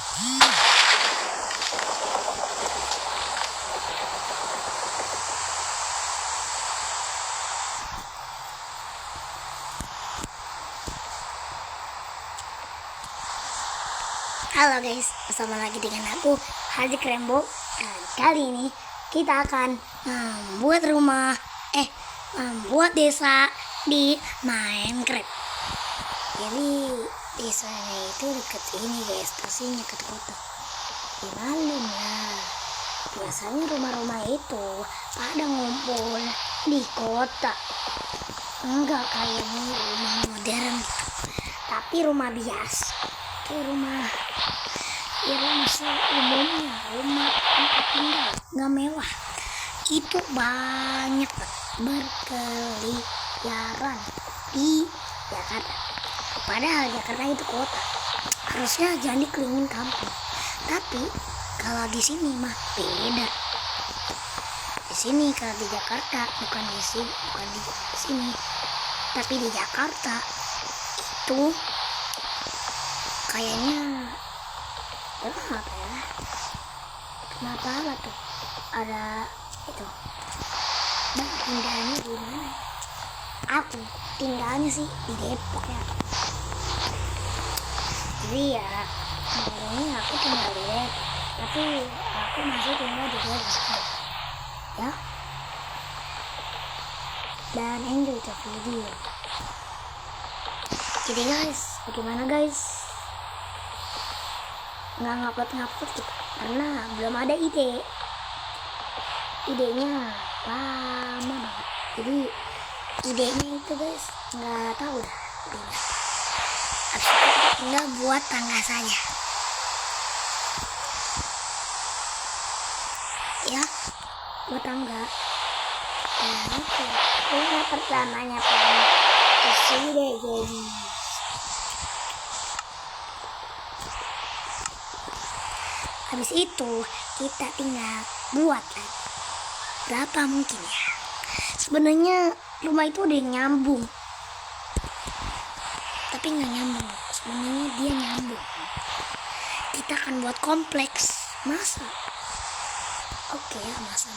Halo guys, bersama lagi dengan aku Hardik Rembo. Dan kali ini kita akan membuat desa di Minecraft. Jadi desanya itu deket ini guys, pastinya deket kota. Dimaklum lah, biasanya rumah-rumah itu pada ngumpul di kota. Enggak kayak ini rumah modern, tapi rumah biasa. Kayak rumah umumnya, rumah tempat tinggal nggak mewah itu banyak berkeliaran di Jakarta. Padahal Jakarta itu kota, harusnya jangan dikelilingin kampung. Tapi kalau di sini mah beda. Di sini kalau di Jakarta bukan di sini, tapi di Jakarta itu kayaknya kenapa tuh ada itu. Dan tinggalnya di mana? Aku tinggalnya sih di Depok ya. Jadi ya sebenarnya aku tinggal di Depok, tapi aku masih tinggal di Depok ya. Dan enjoy the video. Jadi guys, bagaimana guys? Nggak ngupload gitu karena belum ada idenya lama banget. Jadi idenya itu guys nggak tahu dah idenya. Tinggal buat tangga saja ya, buat tangga. Nah itu rumah pertamanya paling isi deh jadi. Habis itu kita tinggal buat lagi. Berapa mungkin ya? Sebenarnya rumah itu udah nyambung, tapi nggak nyambung. Sebenarnya dia nyambung. Kita akan buat kompleks. Masa? Oke ya, masa.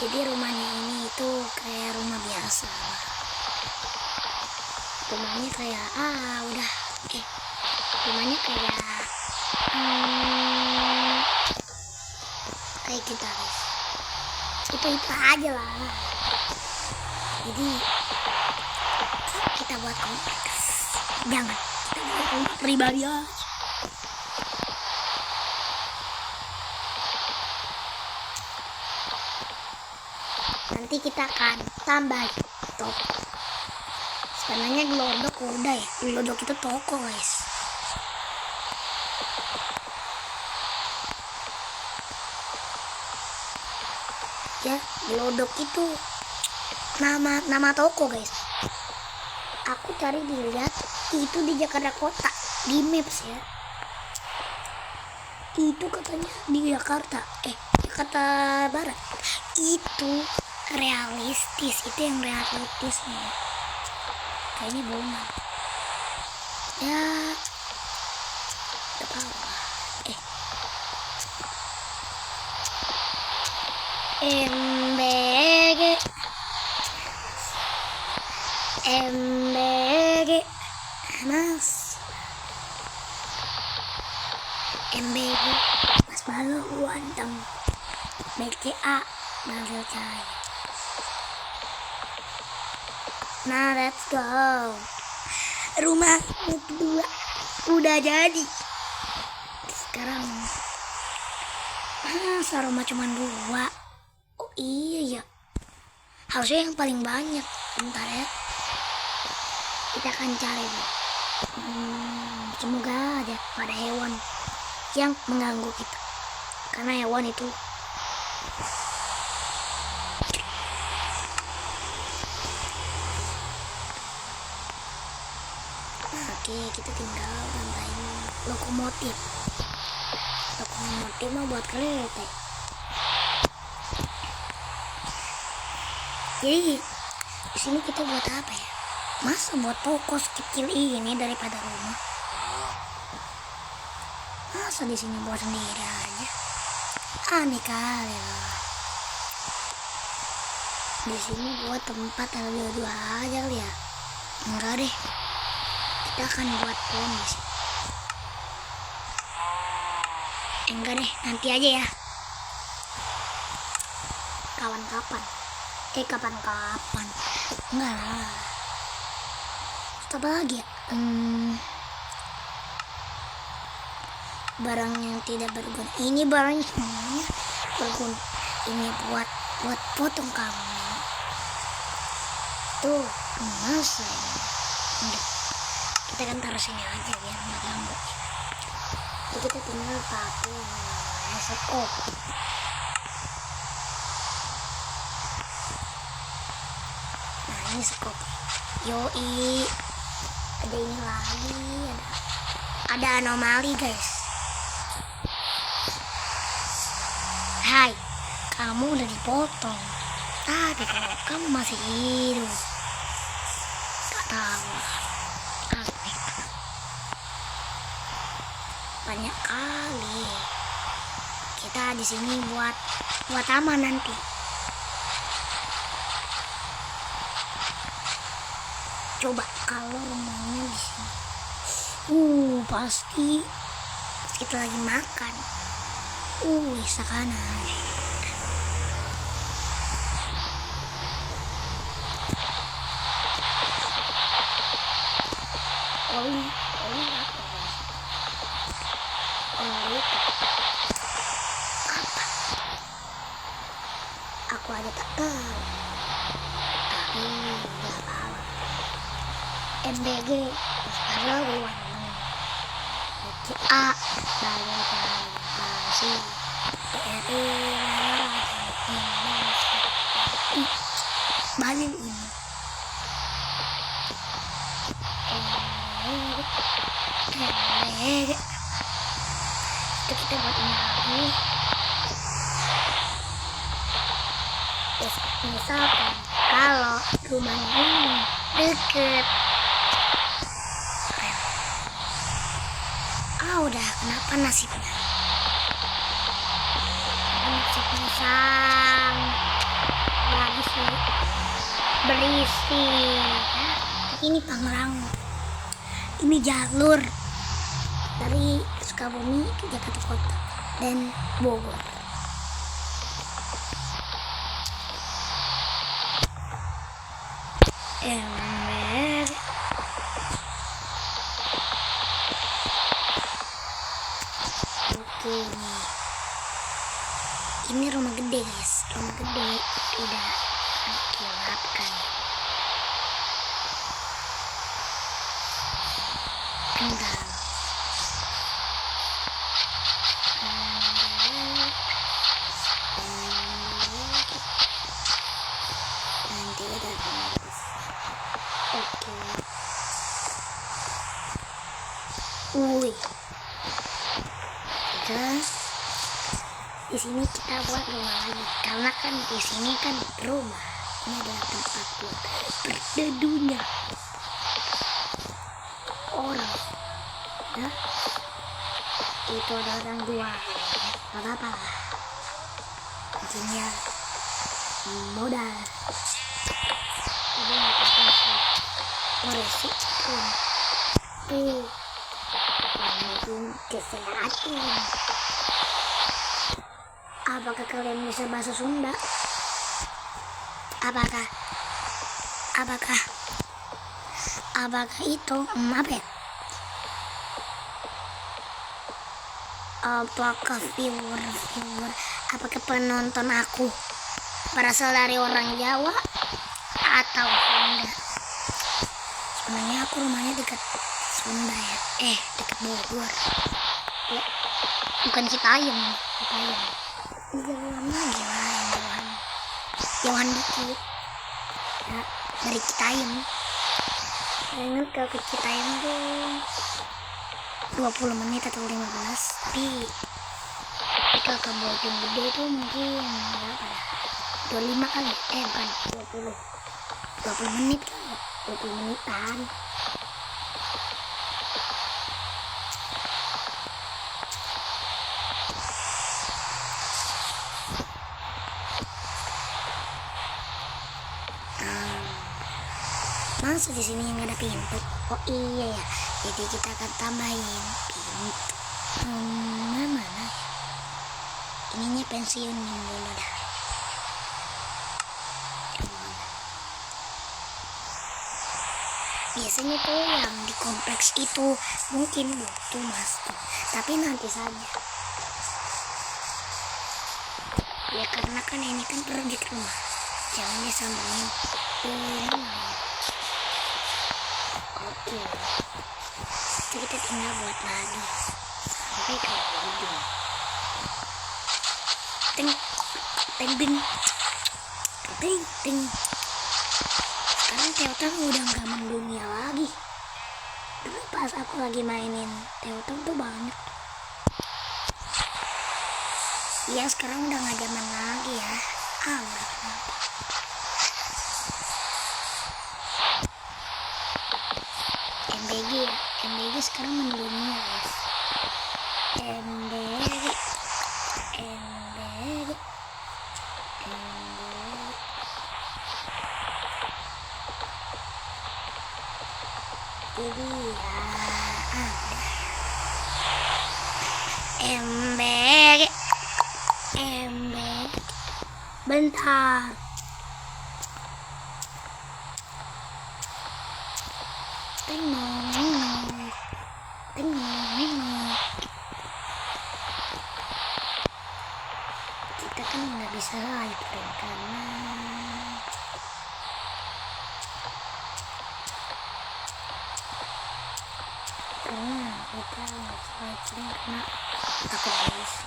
Jadi rumahnya ini itu kayak rumah biasa. Rumahnya kayak rumahnya kayak kayak kita guys, itu aja lah. Jadi kita buat kompleks, jangan kita buat kompleks pribadi aja. Nanti kita akan tambah toko. Sebenarnya Glodok udah ya, Glodok itu toko guys. Ya, Glodok itu nama toko guys. Aku cari dilihat itu di Jakarta Kota di Maps ya. Itu katanya di Jakarta Barat. Itu realistis, itu yang realistis nih. Kayaknya bohongan. Ya, apa? MBG Mas MBG Mas Balo ganteng. BCA Balo Cahaya. Nah let's go. Rumah kedua udah jadi. Sekarang masa rumah cuma 2. Oh iya ya, harusnya yang paling banyak. Bentar ya, kita akan cari dulu. Semoga aja ada hewan yang mengganggu kita, karena hewan itu oke, kita tinggal tambahin lokomotif mah buat kereta. Jadi di sini kita buat apa ya? Masa buat toko sekecil ini daripada rumah? Masa di sini buat sendiri aja? Aneh kali loh. Di sini buat tempat yang dua-dua aja kali ya. Enggak deh. Kita akan buat pom di sini. Enggak deh, nanti aja ya. Kapan-kapan. Kapan-kapan. Enggak lah. Apa lagi ya? Barang yang tidak berguna. Ini barangnya semuanya berguna. Ini buat potong kambing. Tuh, masa ini. Udah. Kita kan taruh sini aja biar nggak ganggu. Jadi kita tinggal pakai sekop. Nah ini sekop. Yoi. Ada ini lagi. Ada anomali guys. Hai, kamu udah dipotong. Tapi kalau kamu masih hidup, gak tahu aneh. Banyak kali kita di sini buat aman nanti. Coba kalau rumahnya di sini, pasti kita lagi makan. Sakana. Oli apa guys? Oli apa? Aku aja tak tahu. Tapi nggak tahu. MBG kalau uang A banyak masih balik ini. Itu kita buat ini lagi. Misalkan kalau rumahnya ini deket, udah kenapa nasibnya? Nasibnya sang lagi sih berisi. Ini Tangerang. Ini jalur dari Sukabumi ke Jakarta Kota dan Bogor. Oke nih. Ini rumah gede guys. Rumah gede udah dilapkan. Enggak. Nanti udah habis. Oke. Di sini kita buat rumah lagi karena kan di sini kan rumah. Ini adalah tempat buat berteduhnya orang. Ya, itu ada orang dua. Gak apa-apa lah. Maksudnya modal. Jadi nggak apa-apa sih. Resiko. Mungkin kesehatan. Apakah kalian bisa bahasa Sunda? Apakah itu apa ya? Apakah viewer apakah penonton aku berasal dari orang Jawa atau Sunda? Sebenarnya aku rumahnya dekat Sunda ya, dekat Bogor ya, bukan Citayam. Ini jauhan lagi lah, yang jauhan dikit ya, dari Citayam. Saya ke Citayam tuh 20 menit atau 15, tapi kalau ke Bojonggede itu mungkin berapa ya, 25 kali, bukan 20 menit kali, 20 menitan. masa di sini nggak ada pintu? Oh iya ya, jadi kita akan tambahin pintu. Mana ya? Ininya pensiun dulu dah. Biasanya tuh yang di kompleks itu mungkin butuh master, tapi nanti saja. Ya karena kan ini kan proyek rumah, jangan disambungin Oke, itu kita tinggal buat lagi sampai ke ujung. Ting, ting, ting, ting, ting. Sekarang Teotang udah nggak mendunia lagi. Dulu pas aku lagi mainin Teotang tuh banyak. Iya sekarang udah nggak zaman lagi ya. Udah kenapa? MBG sekarang mendunia guys. MBG. Jadi ya MBG. Bentar. Tengok. Kita kan nggak bisa live karena kita nggak bisa live karena aku polisi.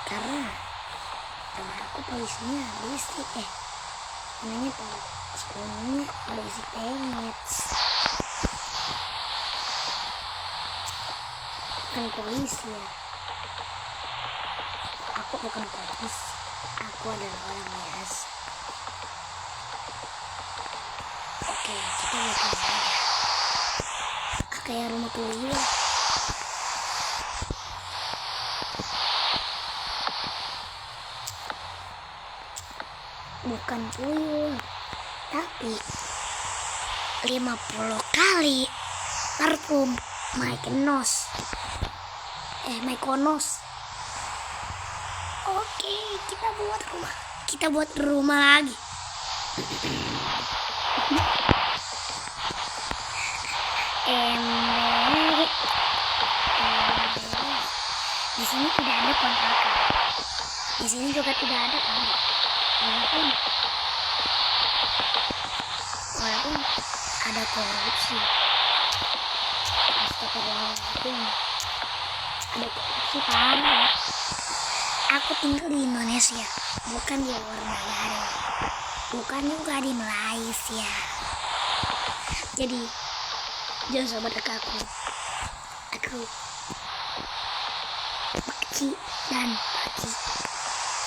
Karena teman aku polisinya listrik namanya polisi Tengets. Bukan polisi ya, aku bukan polisi, aku adalah orang biasa. Oke, kita lihat aja kayak rumah tuyul. Bukan tuyul, tapi 50 kali parfum Mykonos. Oke, kita buat rumah lagi. Di sini tidak ada kontrakan. Di sini juga tidak ada pabrik. Walaupun ada korupsi. Astagfirullahaladzim. Ada korupsi parah. Aku tinggal di Indonesia, bukan di luar negara, bukan juga di Malaysia. Jadi jangan sobat aku Pakci dan Pakci.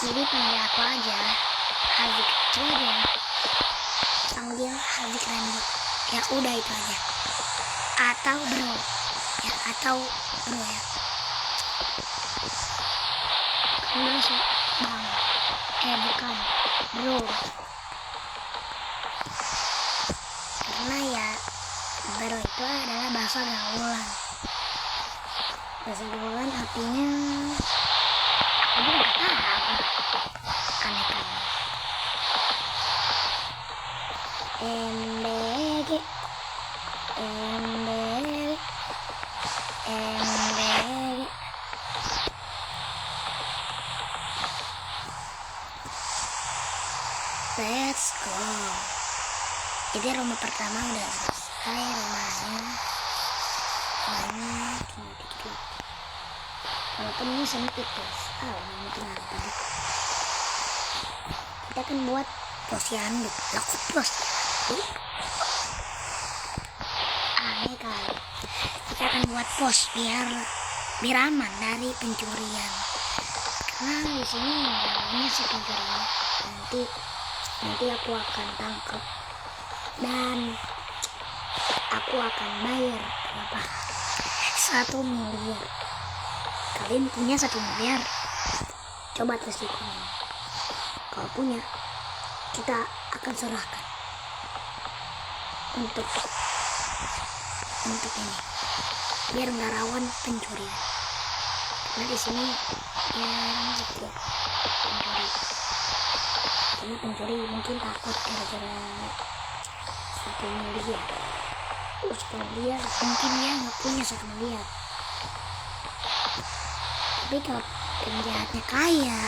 Jadi panggil aku aja Hazik aja, panggil Hazik Randy. Ya udah itu aja. Atau bro ya. Bang, bukan bro. Karena ya bro itu adalah bahasa gaulan. Bahasa gaulan artinya aku juga gak tahu. Aneh kan. MBG. Let's go. Jadi rumah pertama udah selesai, rumahnya tinggal dikit lagi. Walaupun ini sempit guys. Kenapa deh? Kita akan buat posyandu. Laku pos. Aneh kali. Kita akan buat pos biar aman dari pencurian. Karena di sini namanya si pencurian. Nanti aku akan tangkap dan aku akan bayar berapa? 1 miliar. Kalian punya 1 miliar? Coba tulis di komen. Kalau punya, kita akan serahkan. untuk ini biar nggak rawan pencurian. Karena di sini ya gitu ya, pencuri. Karena pencuri mungkin takut gara-gara satu miliar. Terus kalau dia mungkin dia nggak punya 1 miliar. Tapi kalau penjahatnya kaya,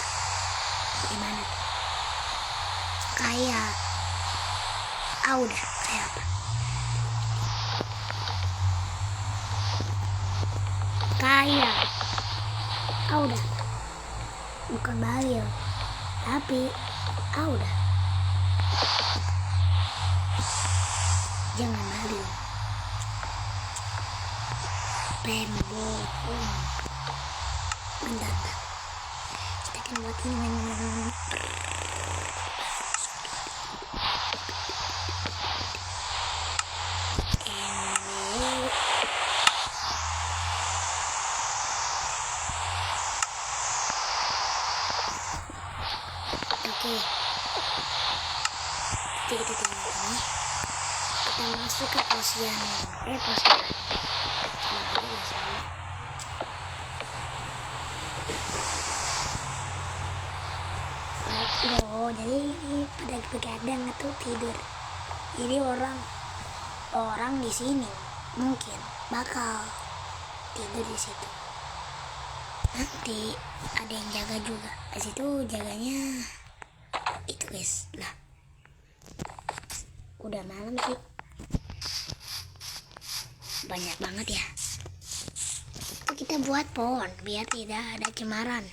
gimana? Kaya, udah kayak apa? Kaya, udah bukan bail, tapi udah jangan bail. Pembohong. Bentar, kita kan buat ini. Oke, jadi kita tinggal ini, kita masuk ke posyandu. Posyandu jadi ini pada begadang atau tidur. Jadi orang di sini mungkin bakal tidur di situ. Nanti ada yang jaga juga. Di situ jaganya itu guys lah. Udah malam sih. Banyak banget ya. Kita buat pohon biar tidak ada cemaran.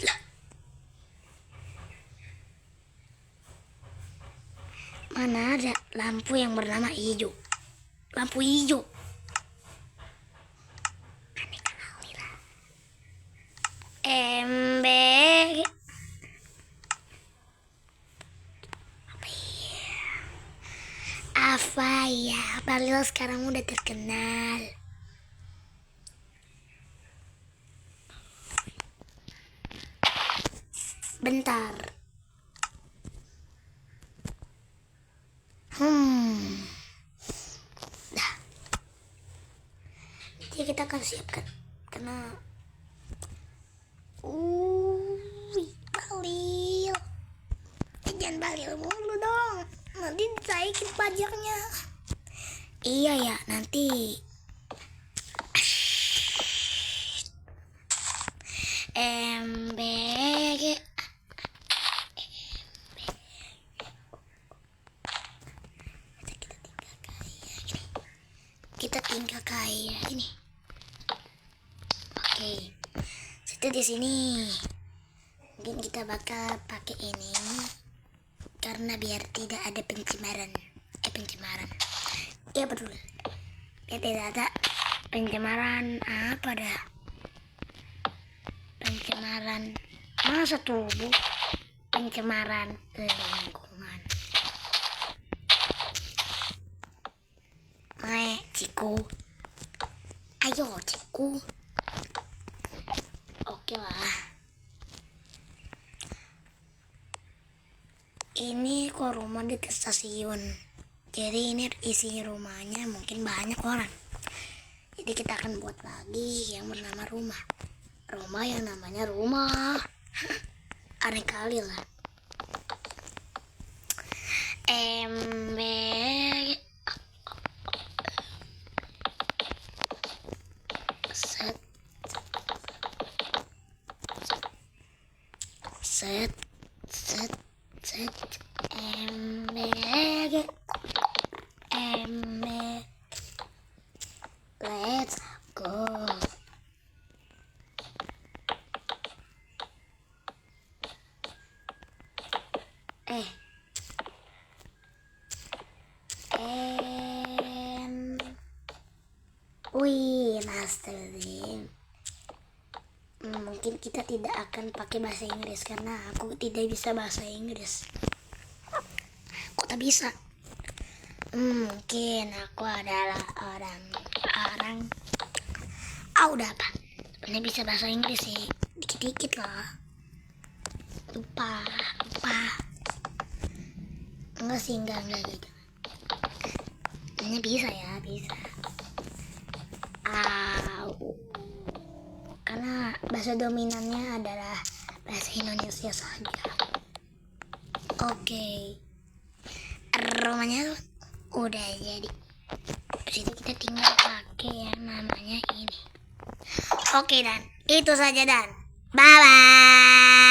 Lah. Mana ada lampu yang bernama hijau? Lampu hijau. Aneh kali lah. Ember. Apa ya? Balil sekarang udah terkenal. Bentar. Dah. Jadi kita akan siapkan karena Balil. Jangan Balil mulu dong. Nanti naikin pajaknya. Iya ya, nanti MBG kita tinggal kayak ini. Oke, situ di sini mungkin kita bakal pakai ini karena biar tidak ada pencemaran. Iya betul. Biar tidak ada pencemaran apa dah? Pencemaran masa tubuh, pencemaran lingkungan. Ciku, ayo ciku. Oke lah. Ini kok rumah dekat stasiun. Jadi ini isi rumahnya mungkin banyak orang. Jadi kita akan buat lagi yang bernama rumah. Rumah yang namanya rumah. Aneh kali lah. Set let's go. Wih, Nasruddin. Mungkin kita tidak akan pakai bahasa Inggris karena aku tidak bisa bahasa Inggris. Kok tak bisa? Mungkin aku adalah orang udah apa? Sebenarnya bisa bahasa Inggris sih, dikit-dikit lah. Lupa. Enggak sih, enggak gitu. Sebenarnya bisa ya, bisa. Karena bahasa dominannya adalah bahasa Indonesia saja. Oke. Rumahnya udah jadi. Jadi kita tinggal pakai yang namanya ini. Oke Dan, itu saja Dan. Bye bye.